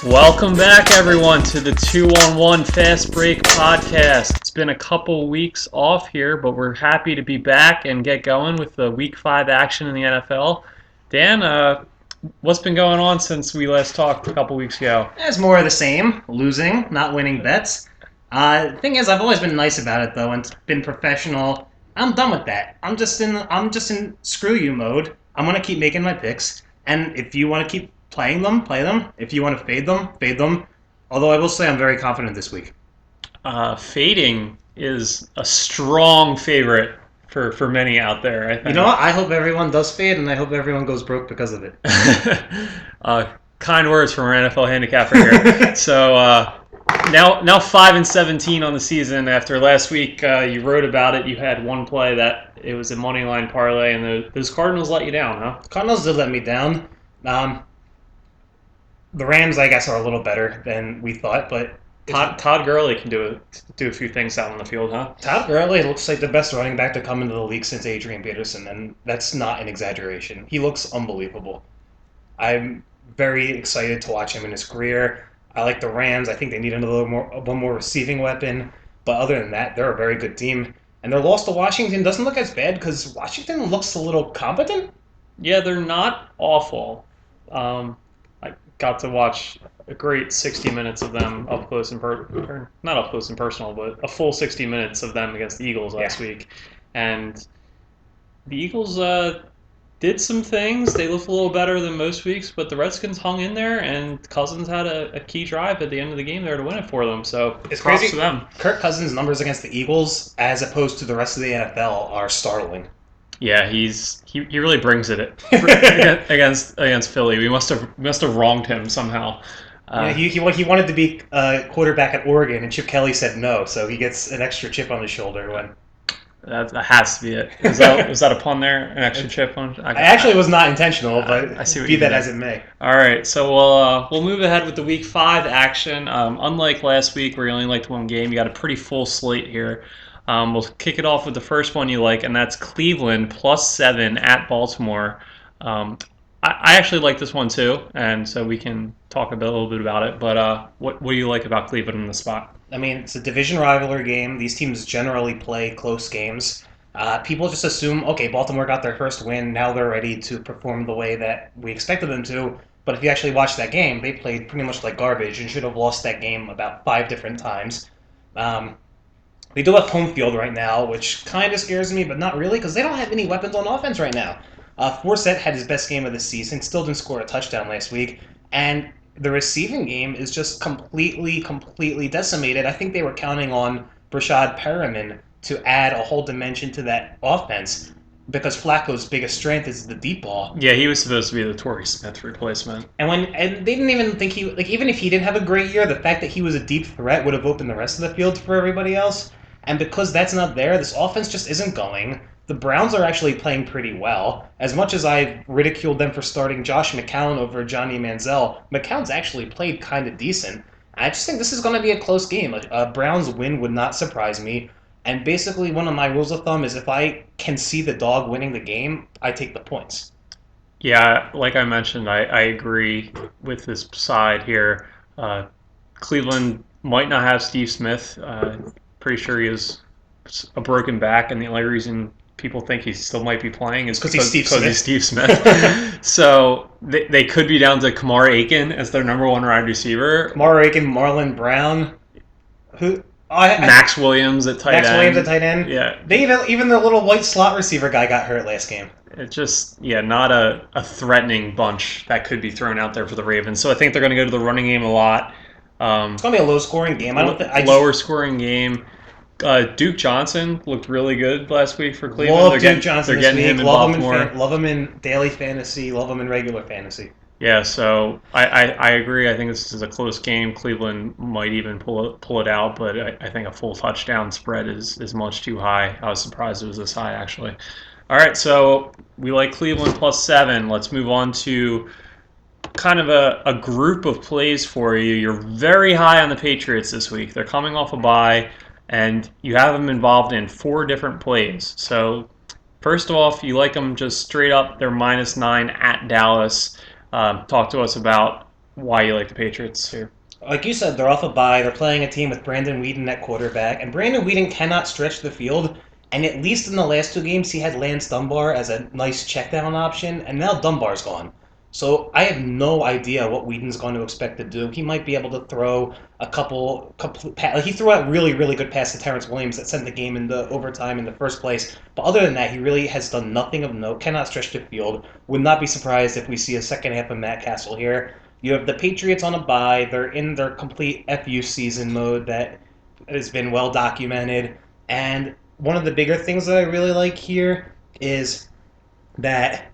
Welcome back, everyone, to the 2-on-1 Fast Break podcast. It's been a couple weeks off here, but we're happy to be back and get going with the Week 5 action in the NFL. Dan, what's been going on since we last talked a couple weeks ago? It's more of the same. Losing, not winning bets. The thing is, I've always been nice about it, though, and been professional. I'm done with that. I'm just in screw you mode. I'm going to keep making my picks, and if you want to keep playing them, play them. If you want to fade them, fade them. Although I will say I'm very confident this week. Fading is a strong favorite for many out there, I think. You know what? I hope everyone does fade, and I hope everyone goes broke because of it. Kind words from our NFL handicapper here. So now 5-17 on the season. After last week, you wrote about it. You had one play that it was a money line parlay, and those Cardinals let you down, huh? The Cardinals did let me down. The Rams, I guess, are a little better than we thought, but Todd Gurley can do a few things out on the field, huh? Todd Gurley looks like the best running back to come into the league since Adrian Peterson, and that's not an exaggeration. He looks unbelievable. I'm very excited to watch him in his career. I like the Rams. I think they need one more receiving weapon, but other than that, they're a very good team. And their loss to Washington doesn't look as bad because Washington looks a little competent. Yeah, they're not awful. I got to watch a great 60 minutes of them up close and not up close and personal, but a full 60 minutes of them against the Eagles last week. And the Eagles did some things. They looked a little better than most weeks, but the Redskins hung in there, and Cousins had a key drive at the end of the game there to win it for them. So it's props crazy. To them. Kirk Cousins' numbers against the Eagles, as opposed to the rest of the NFL, are startling. Yeah, he really brings it against Philly. We must have wronged him somehow. He wanted to be quarterback at Oregon, and Chip Kelly said no, so he gets an extra chip on his shoulder. When that has to be it. Was that a pun there? An extra chip on? I actually was not intentional, but I see what be you that did. as it may. All right, so we'll move ahead with the Week 5 action. Unlike last week where you only liked one game, you got a pretty full slate here. We'll kick it off with the first one you like, and that's Cleveland +7 at Baltimore. I actually like this one too, and so we can talk a little bit about it. But what do you like about Cleveland in the spot? I mean, it's a division rivalry game. These teams generally play close games. People just assume, okay, Baltimore got their first win. Now they're ready to perform the way that we expected them to. But if you actually watch that game, they played pretty much like garbage and should have lost that game about 5 different times. They do have home field right now, which kind of scares me, but not really, because they don't have any weapons on offense right now. Forsett had his best game of the season, still didn't score a touchdown last week, and the receiving game is just completely decimated. I think they were counting on Brashad Perriman to add a whole dimension to that offense, because Flacco's biggest strength is the deep ball. Yeah, he was supposed to be the Torrey Smith replacement. And they didn't even think even if he didn't have a great year, the fact that he was a deep threat would have opened the rest of the field for everybody else. And because that's not there, this offense just isn't going. The Browns are actually playing pretty well. As much as I ridiculed them for starting Josh McCown over Johnny Manziel, McCown's actually played kind of decent. I just think this is going to be a close game. A Browns win would not surprise me. And basically, one of my rules of thumb is if I can see the dog winning the game, I take the points. Yeah, like I mentioned, I agree with this side here. Cleveland might not have Steve Smith. Pretty sure he has a broken back, and the only reason people think he still might be playing is because he's Steve Smith. So they could be down to Kamar Aiken as their number one wide receiver. Kamar Aiken, Marlon Brown, Max Williams at tight end. Yeah. They even the little white slot receiver guy got hurt last game. It's just, not a threatening bunch that could be thrown out there for the Ravens. So I think they're going to go to the running game a lot. It's going to be a low-scoring game. Lower-scoring game. Duke Johnson looked really good last week for Cleveland. Duke Johnson. They're getting him in Baltimore. Love him in daily fantasy. Love him in regular fantasy. Yeah, so I agree. I think this is a close game. Cleveland might even pull it out, but I think a full touchdown spread is much too high. I was surprised it was this high, actually. All right, so we like Cleveland +7. Let's move on to kind of a group of plays for you. You're very high on the Patriots this week. They're coming off a bye, and you have them involved in 4 different plays. So First off, you like them just straight up. They're -9 at Dallas. Talk to us about why you like the Patriots here. Like you said, they're off a bye. They're playing a team with Brandon Whedon at quarterback, and Brandon Whedon cannot stretch the field. And at least in the last two games, he had Lance Dunbar as a nice check down option, and now Dunbar's gone. So I have no idea what Whedon's going to expect to do. He might be able to throw a couple like he threw out really good pass to Terrence Williams that sent the game into overtime in the first place. But other than that, he really has done nothing of note. Cannot stretch the field. Would not be surprised if we see a second half of Matt Castle here. You have the Patriots on a bye. They're in their complete FU season mode that has been well documented. And one of the bigger things that I really like here is that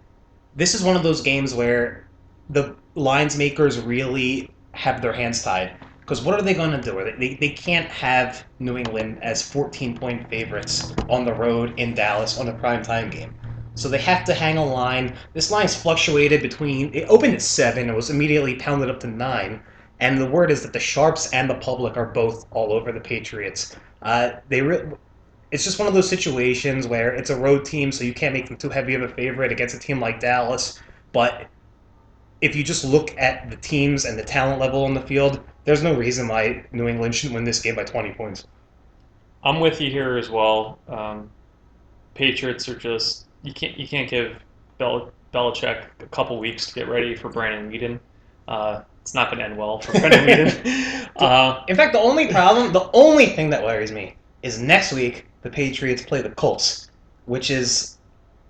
this is one of those games where the lines makers really have their hands tied. Because what are they going to do? They can't have New England as 14-point favorites on the road in Dallas on a primetime game. So they have to hang a line. This line's fluctuated between, it opened at 7, it was immediately pounded up to 9. And the word is that the Sharps and the public are both all over the Patriots. It's just one of those situations where it's a road team, so you can't make them too heavy of a favorite against a team like Dallas. But if you just look at the teams and the talent level on the field, there's no reason why New England shouldn't win this game by 20 points. I'm with you here as well. Patriots are just you can't give Belichick a couple weeks to get ready for Brandon Whedon. It's not going to end well for Brandon Whedon. In fact, the only thing that worries me is next week the Patriots play the Colts, which is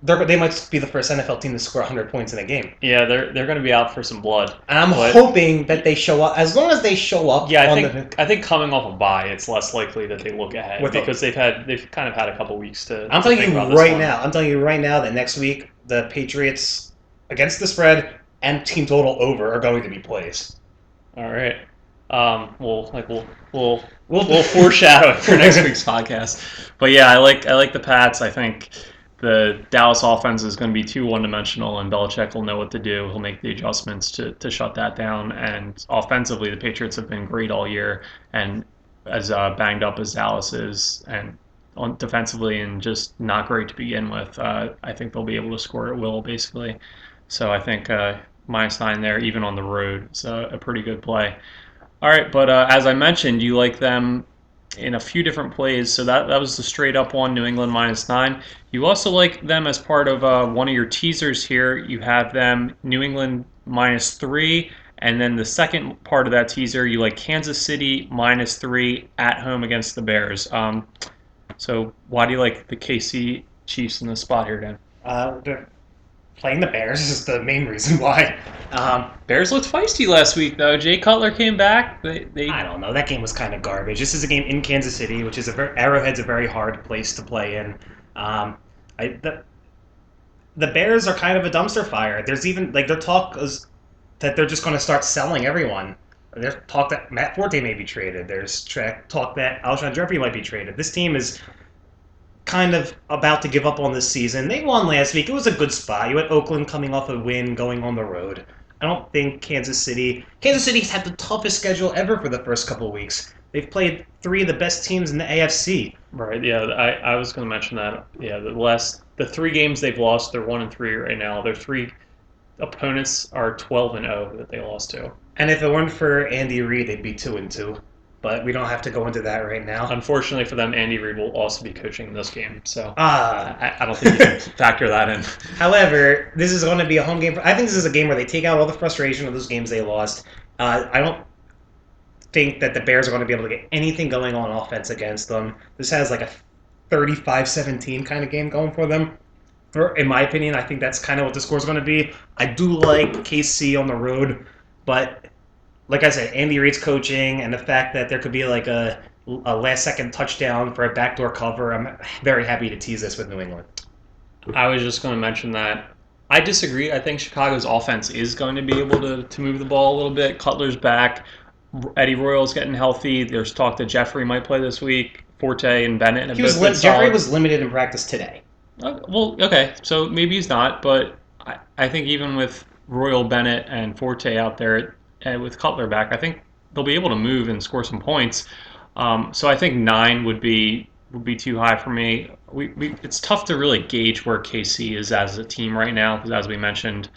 they might be the first NFL team to score 100 points in a game. Yeah, they're going to be out for some blood. And I'm hoping that they show up. As long as they show up. Yeah, I think coming off a bye, it's less likely that they look ahead because they've kind of had a couple weeks to. I'm telling you right now that next week the Patriots against the spread and team total over are going to be plays. All right. We'll foreshadow it for next week's podcast. But yeah, I like the Pats. I think the Dallas offense is going to be too one-dimensional, and Belichick will know what to do. He'll make the adjustments to shut that down. And offensively, the Patriots have been great all year, and as banged up as Dallas is, and defensively, and just not great to begin with. I think they'll be able to score at will, basically. So I think -9 there, even on the road. It's a pretty good play. All right, but as I mentioned, you like them in a few different plays. So that was the straight up one, New England -9. You also like them as part of one of your teasers here. You have them New England -3, and then the second part of that teaser, you like Kansas City -3 at home against the Bears. So why do you like the KC Chiefs in this spot here, Dan? They're playing the Bears is the main reason why. Bears looked feisty last week, though. Jay Cutler came back. I don't know. That game was kind of garbage. This is a game in Kansas City, which is Arrowhead's a very hard place to play in. The Bears are kind of a dumpster fire. There's even their talk is that they're just going to start selling everyone. There's talk that Matt Forte may be traded. There's talk that Alshon Jeffrey might be traded. This team is kind of about to give up on this season. They won last week. It was a good spot. You had Oakland coming off a win, going on the road. I don't think Kansas City's had the toughest schedule ever for the first couple of weeks. They've played 3 of the best teams in the AFC. Right, yeah, I was going to mention that. Yeah, the 3 games they've lost, they're 1-3 right now. Their 3 opponents are 12-0 that they lost to. And if it weren't for Andy Reid, they'd be 2-2. But we don't have to go into that right now. Unfortunately for them, Andy Reid will also be coaching this game, so I don't think you can factor that in. However, this is going to be a home game. I think this is a game where they take out all the frustration of those games they lost. I don't think that the Bears are going to be able to get anything going on offense against them. This has like a 35-17 kind of game going for them. In my opinion, I think that's kind of what the score is going to be. I do like KC on the road, but like I said, Andy Reid's coaching and the fact that there could be like a last-second touchdown for a backdoor cover, I'm very happy to tease this with New England. I was just going to mention that. I disagree. I think Chicago's offense is going to be able to move the ball a little bit. Cutler's back. Eddie Royal's getting healthy. There's talk that Jeffrey might play this week. Forte and Bennett have both been solid. Jeffrey was limited in practice today. Well, okay, so maybe he's not, but I think even with Royal, Bennett, and Forte out there, and with Cutler back, I think they'll be able to move and score some points. So I think 9 would be would be too high for me. It's tough to really gauge where KC is as a team right now because, as we mentioned,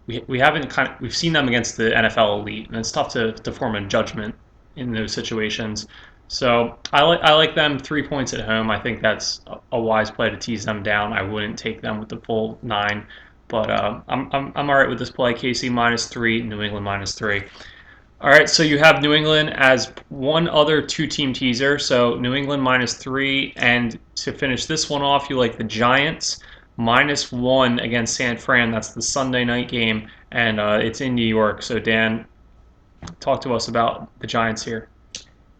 we haven't we've seen them against the NFL elite, and it's tough to form a judgment in those situations. So I like them 3 points at home. I think that's a wise play to tease them down. I wouldn't take them with the full 9, but I'm all right with this play. KC -3, New England -3. All right, so you have New England as one other two-team teaser. So New England -3, and to finish this one off, you like the Giants -1 against San Fran. That's the Sunday night game, and it's in New York. So Dan, talk to us about the Giants here.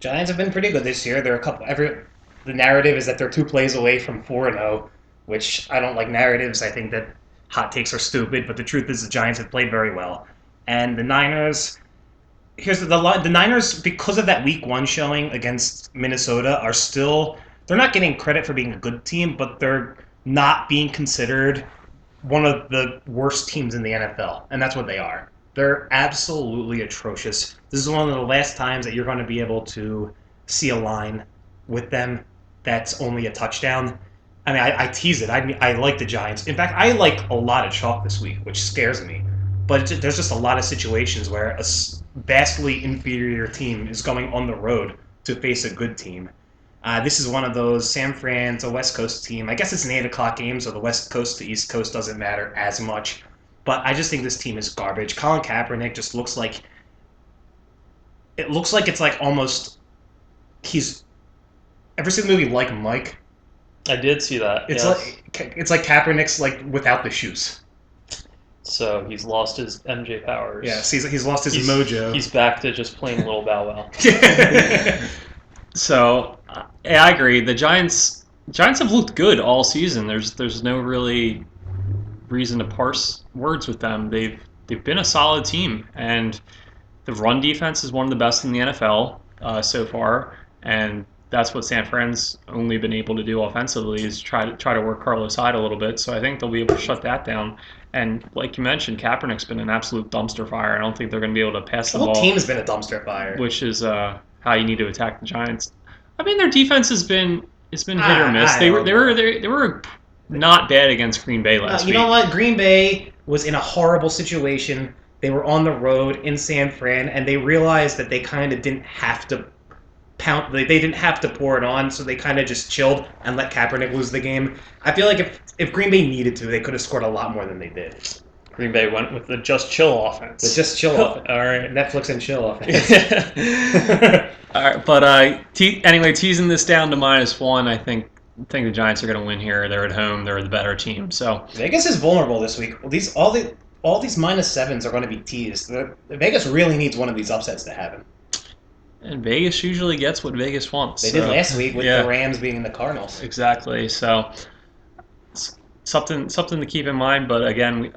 Giants have been pretty good this year. They're a couple. The narrative is that they're 2 plays away from 4-0, which I don't like narratives. I think that hot takes are stupid. But the truth is, the Giants have played very well, and the Niners. Here's the Niners, because of that Week 1 showing against Minnesota, are still, they're not getting credit for being a good team, but they're not being considered one of the worst teams in the NFL, and that's what they are. They're absolutely atrocious. This is one of the last times that you're going to be able to see a line with them that's only a touchdown. I mean, I tease it. I like the Giants. In fact, I like a lot of chalk this week, which scares me. But there's just a lot of situations where a vastly inferior team is going on the road to face a good team. This is one of those. San Fran's a West Coast team. I guess it's an 8 o'clock game, so the West Coast to East Coast doesn't matter as much. But I just think this team is garbage. Colin Kaepernick just looks like... It looks like it's like almost... He's... Ever seen the movie Like Mike? I did see that. It's yes. it's like Kaepernick's like without the shoes. So he's lost his MJ powers. Yeah, he's lost his mojo. He's back to just plain Little Bow Wow. So, yeah, I agree. The Giants have looked good all season. There's no really reason to parse words with them. They've been a solid team, and the run defense is one of the best in the NFL so far, and that's what San Fran's only been able to do offensively is try to work Carlos Hyde a little bit. So I think they'll be able to shut that down. And like you mentioned, Kaepernick's been an absolute dumpster fire. I don't think they're going to be able to pass the ball. The whole team has been a dumpster fire, which is how you need to attack the Giants. I mean, their defense has been hit or miss. They were not bad against Green Bay last week. You know what? Green Bay was in a horrible situation. They were on the road in San Fran, and they realized that they kind of didn't have to they didn't have to pour it on, so they kind of just chilled and let Kaepernick lose the game. I feel like if Green Bay needed to, they could have scored a lot more than they did. Green Bay went with the just chill offense. The just chill offense. All right. Netflix and chill offense. All right, but anyway, teasing this down to -1, I think the Giants are going to win here. They're at home. They're the better team. So Vegas is vulnerable this week. Well, all these -7s are going to be teased. Vegas really needs one of these upsets to happen. And Vegas usually gets what Vegas wants. They did last week with the Rams being the Cardinals. Exactly. So something to keep in mind. But again,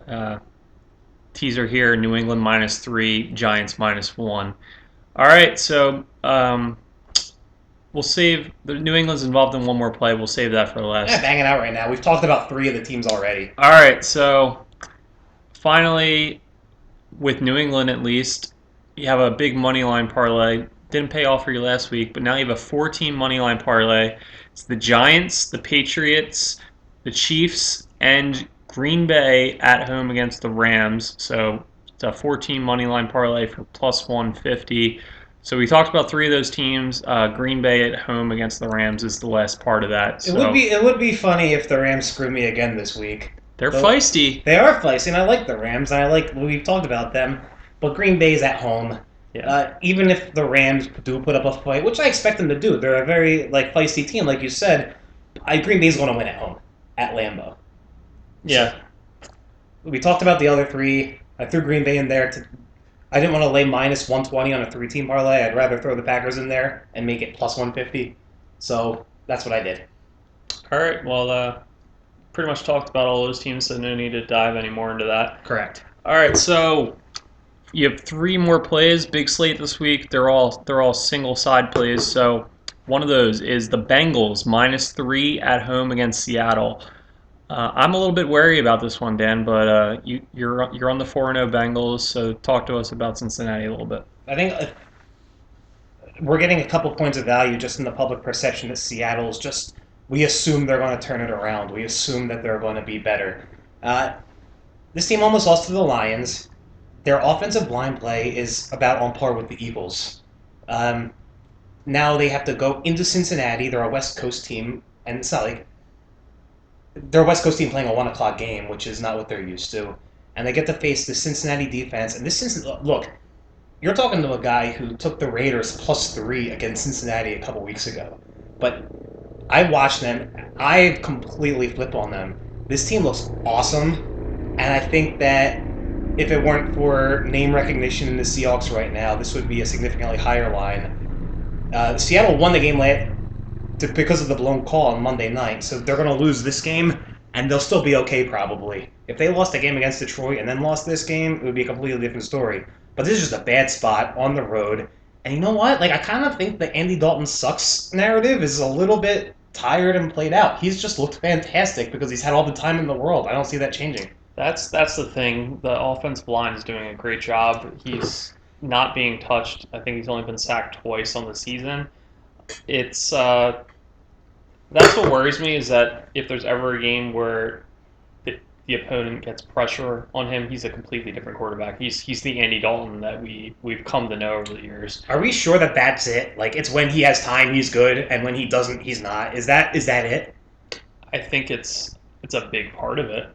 teaser here: New England -3, Giants -1. All right. So we'll save the New England's involved in one more play. We'll save that for the last. Yeah, banging out right now. We've talked about 3 of the teams already. All right. So finally, with New England at least, you have a big money line parlay. Didn't pay off for you last week, but now you have a 4-team money line parlay. It's the Giants, the Patriots, the Chiefs, and Green Bay at home against the Rams. So it's a 4-team money line parlay for +150. So we talked about 3 of those teams. Green Bay at home against the Rams is the last part of that. So it would be funny if the Rams screw me again this week. They're feisty. They are feisty, and I like the Rams, and we've talked about them. But Green Bay's at home. Yeah. Even if the Rams do put up a fight, which I expect them to do, they're a very feisty team, like you said. Green Bay's going to win at home, at Lambeau. Yeah. So, we talked about the other 3. I threw Green Bay in there. I didn't want to lay -120 on a 3-team parlay. I'd rather throw the Packers in there and make it +150. So that's what I did. All right. Well, pretty much talked about all those teams, so no need to dive any more into that. Correct. All right. So you have 3 more plays, big slate this week. They're all single side plays. So one of those is the Bengals -3 at home against Seattle. I'm a little bit wary about this one, Dan, but you're on the 4-0 Bengals. So talk to us about Cincinnati a little bit. I think we're getting a couple points of value just in the public perception that Seattle's just. We assume they're going to turn it around. We assume that they're going to be better. Uh, this team almost lost to the Lions. Their offensive line play is about on par with the Eagles. Um, Now they have to go into Cincinnati. They're a West Coast team, and it's not like they're a West Coast team playing a 1 o'clock game, which is not what they're used to. And they get to face the Cincinnati defense. And this Cincinnati, look, you're talking to a guy who took the Raiders +3 against Cincinnati a couple weeks ago. But I watched them. I completely flipped on them. This team looks awesome, and I think that if it weren't for name recognition in the Seahawks right now, this would be a significantly higher line. Seattle won the game because of the blown call on Monday night, so they're going to lose this game, and they'll still be okay probably. If they lost a game against Detroit and then lost this game, it would be a completely different story. But this is just a bad spot on the road. And you know what? Like, I kind of think the Andy Dalton sucks narrative is a little bit tired and played out. He's just looked fantastic because he's had all the time in the world. I don't see that changing. That's the thing. The offensive line is doing a great job. He's not being touched. I think he's only been sacked twice on the season. It's that's what worries me is that if there's ever a game where the opponent gets pressure on him, he's a completely different quarterback. He's the Andy Dalton that we've come to know over the years. Are we sure that that's it? Like, it's when he has time, he's good, and when he doesn't, he's not. Is that it? I think it's a big part of it.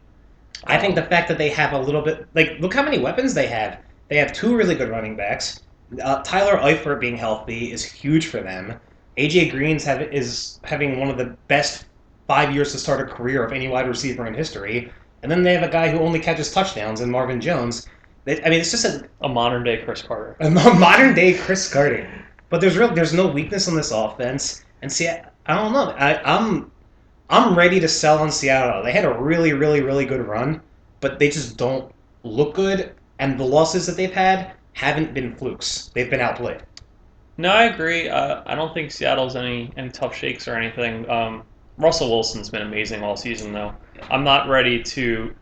I think the fact that they have a little bit, like, look how many weapons they have. They have two really good running backs. Tyler Eifert being healthy is huge for them. AJ Green's is having one of the best 5 years to start a career of any wide receiver in history. And then they have a guy who only catches touchdowns in Marvin Jones. It's just a modern day Chris Carter. A modern day Chris Carter. But there's no weakness on this offense. And see, I don't know. I'm ready to sell on Seattle. They had a really, really, really good run, but they just don't look good. And the losses that they've had haven't been flukes. They've been outplayed. No, I agree. I don't think Seattle's any tough shakes or anything. Russell Wilson's been amazing all season, though. I'm not ready to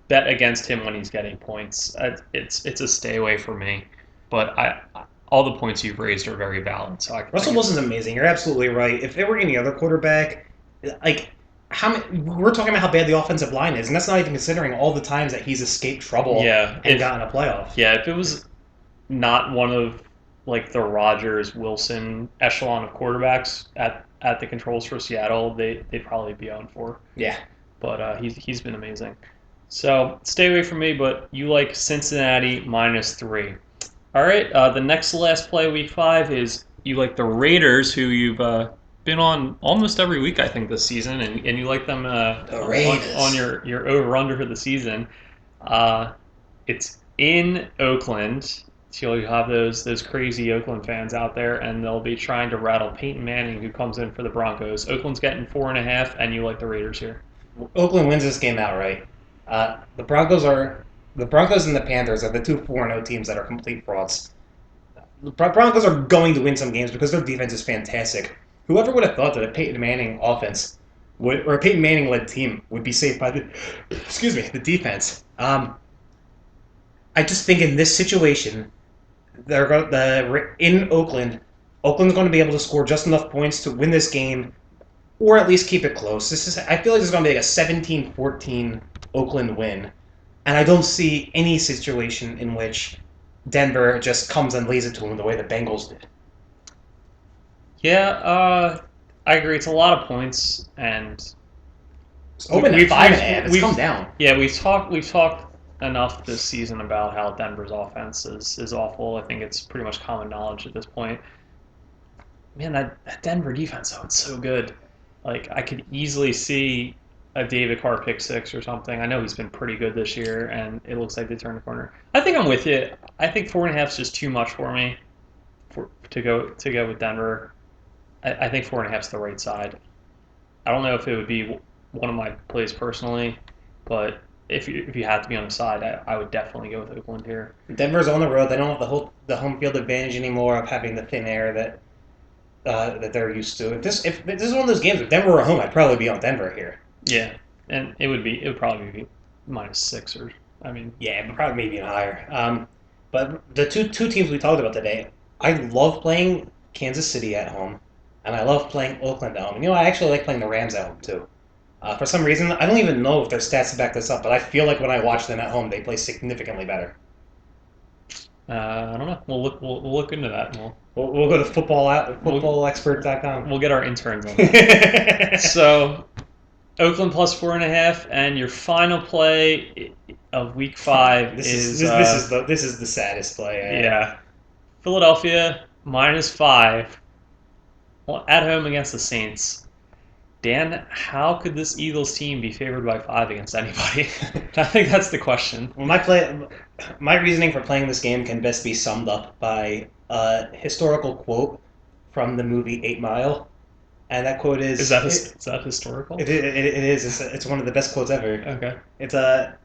bet against him when he's getting points. It's a stay away for me. But all the points you've raised are very valid. So Russell Wilson's amazing. You're absolutely right. If there were any other quarterback, like we're talking about how bad the offensive line is, and that's not even considering all the times that he's escaped trouble and gotten a playoff. Yeah, if it was not one of like the Rodgers Wilson echelon of quarterbacks at the controls for Seattle, they'd probably be on 4. Yeah, but he's been amazing. So stay away from me. But you like Cincinnati -3. All right. The next to last play, week 5, is you like the Raiders, who you've been on almost every week, I think, this season, and you like them on your over under for the season. It's in Oakland. So you'll have those crazy Oakland fans out there, and they'll be trying to rattle Peyton Manning, who comes in for the Broncos. Oakland's getting 4.5, and you like the Raiders here. Oakland wins this game outright. The Broncos and the Panthers are the two 4-0 teams that are complete frauds. The Broncos are going to win some games because their defense is fantastic. Whoever would have thought that a Peyton Manning offense or a Peyton Manning led team would be saved by the defense. I just think in this situation, in Oakland, Oakland's going to be able to score just enough points to win this game, or at least keep it close. I feel like this is going to be like a 17-14 Oakland win, and I don't see any situation in which Denver just comes and lays it to them the way the Bengals did. Yeah, I agree. It's a lot of points, and it's open at 5.5. It's come down. Yeah, we've talked enough this season about how Denver's offense is awful. I think it's pretty much common knowledge at this point. Man, that Denver defense, though, it's so good. Like, I could easily see a David Carr pick 6 or something. I know he's been pretty good this year, and it looks like they turned the corner. I think I'm with you. I think 4.5 is just too much for me to go with Denver. I think 4.5 is the right side. I don't know if it would be one of my plays personally, but if you had to be on the side, I would definitely go with Oakland here. Denver's on the road. They don't have the home field advantage anymore of having the thin air that they're used to. If this is one of those games, if Denver were home, I'd probably be on Denver here. Yeah, and it would probably be -6 or yeah, but probably maybe even higher. But the two teams we talked about today, I love playing Kansas City at home, and I love playing Oakland at home. And I actually like playing the Rams at home too. For some reason, I don't even know if their stats back this up, but I feel like when I watch them at home, they play significantly better. I don't know. We'll look into that. We'll go to footballexpert.com. We'll get our interns on that. So Oakland plus 4.5, and your final play of Week 5 this is this is the saddest play. Yeah, Philadelphia -5, well, at home against the Saints. Dan, how could this Eagles team be favored by 5 against anybody? I think that's the question. Well, my reasoning for playing this game can best be summed up by a historical quote from the movie 8 Mile. And that quote is... Is that historical? It is. It's one of the best quotes ever. Okay. It's a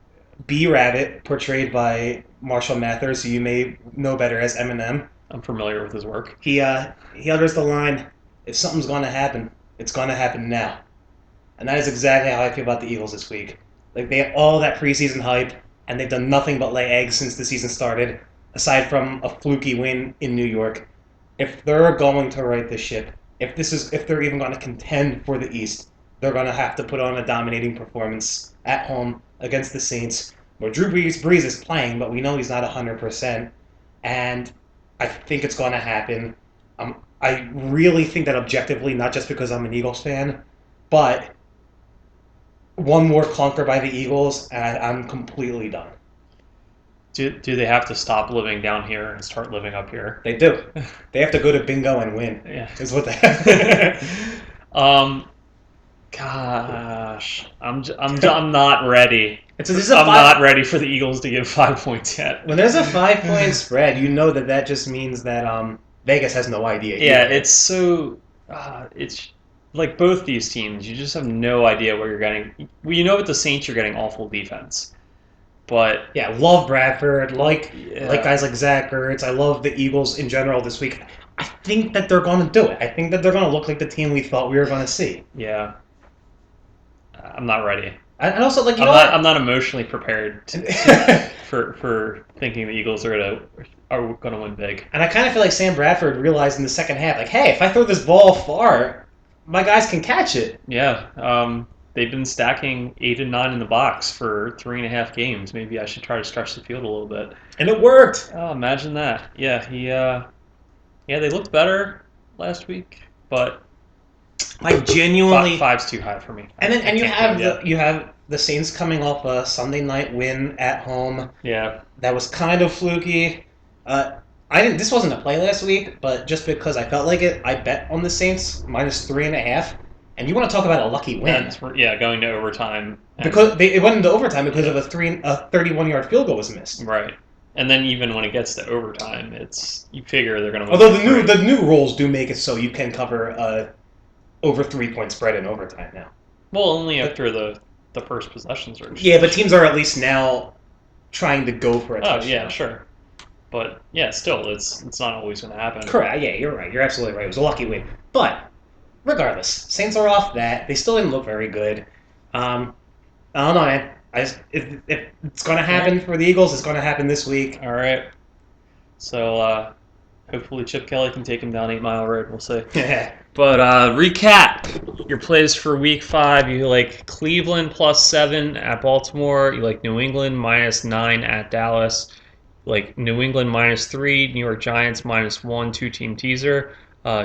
B Rabbit, portrayed by Marshall Mathers, who you may know better as Eminem. I'm familiar with his work. He utters the line, "If something's going to happen, it's going to happen now." And that is exactly how I feel about the Eagles this week. Like, they have all that preseason hype, and they've done nothing but lay eggs since the season started, aside from a fluky win in New York. If they're going to right the ship, if they're even going to contend for the East, they're going to have to put on a dominating performance at home against the Saints, where Drew Brees is playing, but we know he's not 100%. And I think it's going to happen. I really think that objectively, not just because I'm an Eagles fan, but one more clunker by the Eagles, and I'm completely done. Do they have to stop living down here and start living up here? They do. They have to go to bingo and win. Yeah. Is what they have. Gosh, I'm not ready. I'm not ready for the Eagles to give 5 points yet. When there's a 5-point spread, you know that just means that Vegas has no idea. Yeah, it's so it's like both these teams. You just have no idea what you're getting. Well, you know with the Saints, you're getting awful defense, but yeah, love Bradford, like guys like Zach Ertz. I love the Eagles in general this week. I think that they're going to do it. I think that they're going to look like the team we thought we were going to see. Yeah, I'm not ready. And also, like, I'm not emotionally prepared for thinking the Eagles are gonna win big. And I kind of feel like Sam Bradford realized in the second half, like, hey, if I throw this ball far, my guys can catch it. Yeah, they've been stacking 8 and 9 in the box for 3.5 games. Maybe I should try to stretch the field a little bit. And it worked. Oh, imagine that. Yeah, they looked better last week, but like genuinely, 5's too high for me. And you have the Saints coming off a Sunday night win at home. Yeah, that was kind of fluky. This wasn't a play last week, but just because I felt like it, I bet on the Saints -3.5. And you want to talk about a lucky win? Going to overtime because it went into overtime because of a 31-yard field goal was missed. Right. And then even when it gets to overtime, you figure they're going to. Although the new rules do make it so you can cover over 3-point spread in overtime now. Well, only after the first possessions are. Yeah, but teams are at least now trying to go for a touchdown. Oh yeah, sure. But yeah, still, it's not always going to happen. Correct. Yeah, you're right. You're absolutely right. It was a lucky win. But regardless, Saints are off that. They still didn't look very good. I don't know, man. If it's going to happen for the Eagles, it's going to happen this week. All right. So hopefully Chip Kelly can take him down 8 Mile Road. We'll see. But recap your plays for Week 5. You like Cleveland +7 at Baltimore. You like New England -9 at Dallas. Like New England -3, New York Giants -1, 2-team teaser.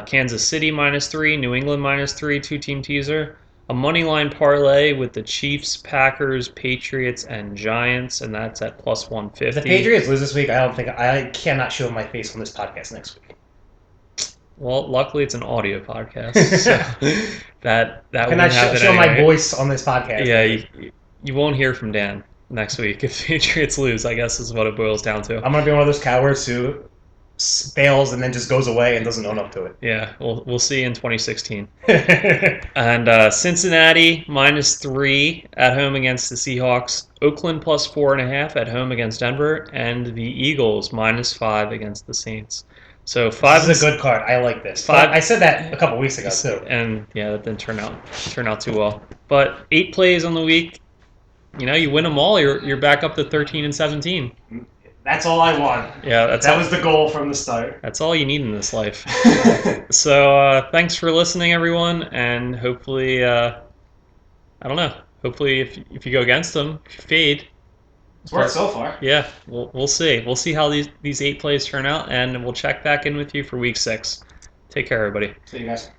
Kansas City -3, New England -3, 2-team teaser. A money line parlay with the Chiefs, Packers, Patriots, and Giants, and that's at +150. If the Patriots lose this week, I cannot show my face on this podcast next week. Well, luckily it's an audio podcast, so that can won't I show my voice on this podcast? Yeah, you won't hear from Dan next week if the Patriots lose, I guess is what it boils down to. I'm going to be one of those cowards who fails and then just goes away and doesn't own up to it. Yeah, we'll see in 2016. And Cincinnati -3 at home against the Seahawks. Oakland +4.5 at home against Denver. And the Eagles -5 against the Saints. So this is a good card. I like this. I said that a couple weeks ago too. And yeah, that didn't turn out too well. But 8 plays on the week. You win them all. You're back up to 13 and 17. That's all I want. Yeah, That was the goal from the start. that's all you need in this life. So thanks for listening, everyone, and hopefully, I don't know. Hopefully, if you go against them, if you fade, It's worked but so far. yeah, we'll see. We'll see how these 8 plays turn out, and we'll check back in with you for week 6. Take care, everybody. See you guys.